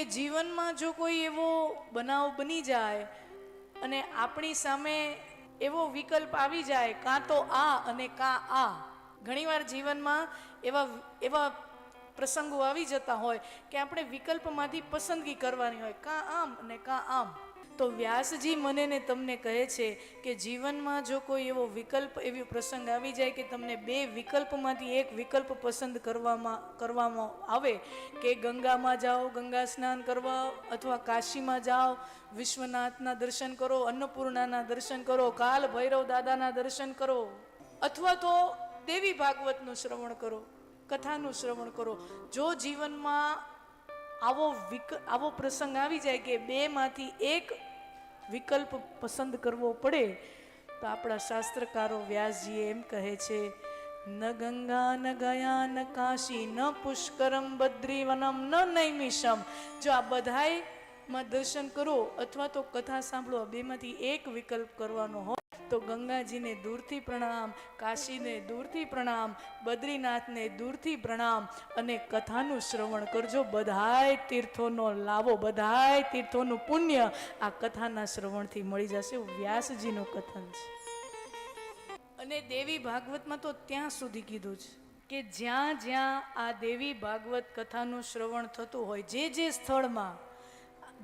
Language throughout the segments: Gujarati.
કે જીવનમાં જો કોઈ એવો બનાવ બની જાય અને આપણી સામે એવો વિકલ્પ આવી જાય, કાં તો આ અને કાં આ. ઘણીવાર જીવનમાં એવા એવા પ્રસંગો આવી જતા હોય કે આપણે વિકલ્પમાંથી પસંદગી કરવાની હોય, કાં આમ અને કાં આમ. તો વ્યાસજી મને ને તમને કહે છે કે જીવનમાં જો કોઈ એવો વિકલ્પ, એવો પ્રસંગ આવી જાય કે તમને બે વિકલ્પમાંથી એક વિકલ્પ પસંદ કરવામાં આવે કે ગંગામાં જાઓ, ગંગા સ્નાન કરવા, અથવા કાશીમાં જાઓ, વિશ્વનાથના દર્શન કરો, અન્નપૂર્ણાના દર્શન કરો, કાલ ભૈરવ દાદાના દર્શન કરો, અથવા તો દેવી ભાગવતનું શ્રવણ કરો, કથાનું શ્રવણ કરો. જો જીવનમાં આવો પ્રસંગ આવી જાય કે બેમાંથી એક વિકલ્પ પસંદ કરવો પડે, તો આપણા શાસ્ત્રકારો વ્યાસજી એમ કહે છે, ન ગંગા ન ગયા ન કાશી ન પુષ્કરમ બદ્રીવનમ ન નૈમિષમ. જો આ બધાયમાં દર્શન કરો અથવા તો કથા સાંભળો, બેમાંથી એક વિકલ્પ કરવાનો હોય તો ગંગાજીને દૂરથી પ્રણામ, કાશીને દૂરથી પ્રણામ, બદ્રીનાથને દૂરથી પ્રણામ અને કથાનું શ્રવણ કરજો. બધાય તીર્થોનો લાવો, બધાય તીર્થોનું પુણ્ય આ કથાના શ્રવણથી મળી જશે. વ્યાસજીનું કથન છે. અને દેવી ભાગવતમાં તો ત્યાં સુધી કીધું છે કે જ્યાં જ્યાં આ દેવી ભાગવત કથાનું શ્રવણ થતું હોય, જે સ્થળમાં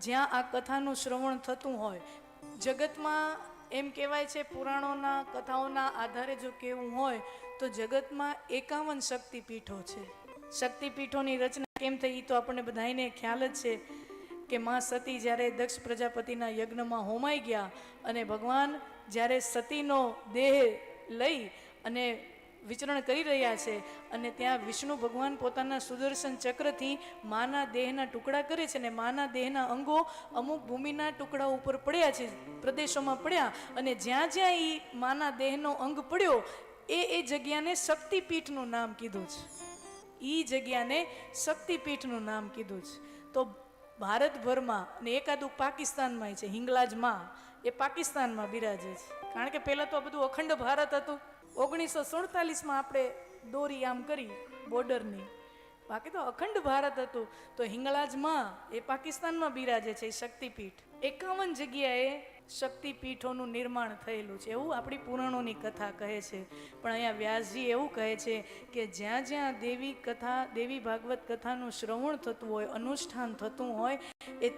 જ્યાં આ કથાનું શ્રવણ થતું હોય, જગતમાં એમ કહેવાય છે, પુરાણોના કથાઓના આધારે જો કહેવું હોય તો જગતમાં 51 શક્તિપીઠો છે. શક્તિપીઠોની રચના કેમ થઈ તો આપણને બધાને ખ્યાલ જ છે કે માં સતી જ્યારે દક્ષ પ્રજાપતિના યજ્ઞમાં હોમાઈ ગયા અને ભગવાન જ્યારે સતીનો દેહ લઈ અને વિચરણ કરી રહ્યા છે અને ત્યાં વિષ્ણુ ભગવાન પોતાના સુદર્શન ચક્રથી માના દેહના ટુકડા કરે છે અને માના દેહના અંગો અમુક ભૂમિના ટુકડા ઉપર પડ્યા છે, પ્રદેશોમાં પડ્યા, અને જ્યાં જ્યાં એ માના દેહનો અંગ પડ્યો એ જગ્યાને શક્તિપીઠનું નામ કીધું છે. એ જગ્યાને શક્તિપીઠનું નામ કીધું છે. તો ભારતભરમાં અને એકાદું પાકિસ્તાનમાં છે, હિંગલાજમાં, એ પાકિસ્તાનમાં બિરાજે છે. કારણ કે પહેલાં તો આ બધું અખંડ ભારત હતું. 1947માં આપણે દોરી આમ કરી બોર્ડરની, બાકી તો અખંડ ભારત હતું. તો હિંગલાજમાં એ પાકિસ્તાનમાં બિરાજે છે શક્તિપીઠ. 51 જગ્યાએ શક્તિપીઠોનું નિર્માણ થયેલું છે એવું આપણી પુરાણોની કથા કહે છે. પણ અહીંયા વ્યાસજી એવું કહે છે કે જ્યાં જ્યાં દેવી ભાગવત કથાનું શ્રવણ થતું હોય, અનુષ્ઠાન થતું હોય, એ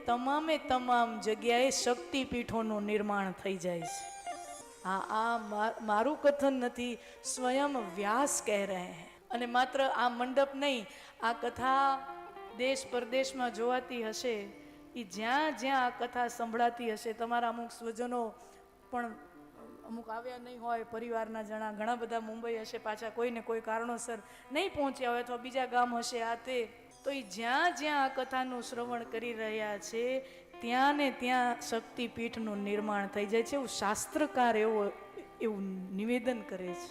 તમામ જગ્યાએ શક્તિપીઠોનું નિર્માણ થઈ જાય છે. આ મારું કથન નથી, સ્વયં વ્યાસ કહે રહે હૈ. અને માત્ર આ મંડપ નહીં, આ કથા દેશ પરદેશમાં જોવાતી હશે, એ જ્યાં જ્યાં આ કથા સંભળાતી હશે, તમારા અમુક સ્વજનો પણ અમુક આવ્યા નહીં હોય, પરિવારના જણા ઘણા બધા મુંબઈ હશે, પાછા કોઈને કોઈ કારણોસર નહીં પહોંચ્યા હોય, અથવા બીજા ગામ હશે, આ તે, તો એ જ્યાં જ્યાં આ કથાનું શ્રવણ કરી રહ્યા છે ત્યાં ને ત્યાં શક્તિપીઠનું નિર્માણ થઈ જાય છે. એવું શાસ્ત્રકાર એવું નિવેદન કરે છે.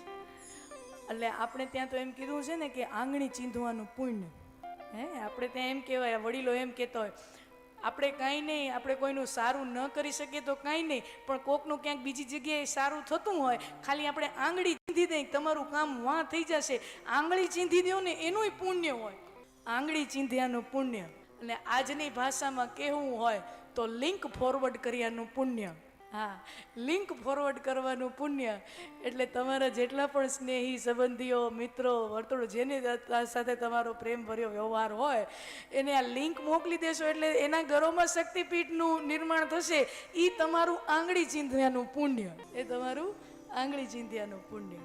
એટલે આપણે ત્યાં તો એમ કીધું છે ને કે આંગળી ચીંધવાનું પુણ્ય. આપણે ત્યાં એમ કહેવાય, વડીલો એમ કહેતા હોય, આપણે કાંઈ નહીં, આપણે કોઈનું સારું ન કરી શકીએ તો કાંઈ નહીં, પણ કોકનું ક્યાંક બીજી જગ્યાએ સારું થતું હોય, ખાલી આપણે આંગળી ચીંધી દઈએ, તમારું કામ વાં થઈ જશે. આંગળી ચીંધી દો ને એનુંય પુણ્ય હોય, આંગળી ચીંધ્યાનું પુણ્ય. અને આજની ભાષામાં કહેવું હોય તો લિંક ફોરવર્ડ કર્યાનું પુણ્ય. હા, લિંક ફોરવર્ડ કરવાનું પુણ્ય. એટલે તમારા જેટલા પણ સ્નેહી સંબંધીઓ, મિત્રો, વર્તુળ, જેની સાથે તમારો પ્રેમ ભર્યો વ્યવહાર હોય, એને આ લિંક મોકલી દેશો એટલે એના ઘરોમાં શક્તિપીઠનું નિર્માણ થશે. એ તમારું આંગળી ચીંધ્યાનું પુણ્ય, એ તમારું આંગળી ચીંધ્યાનું પુણ્ય.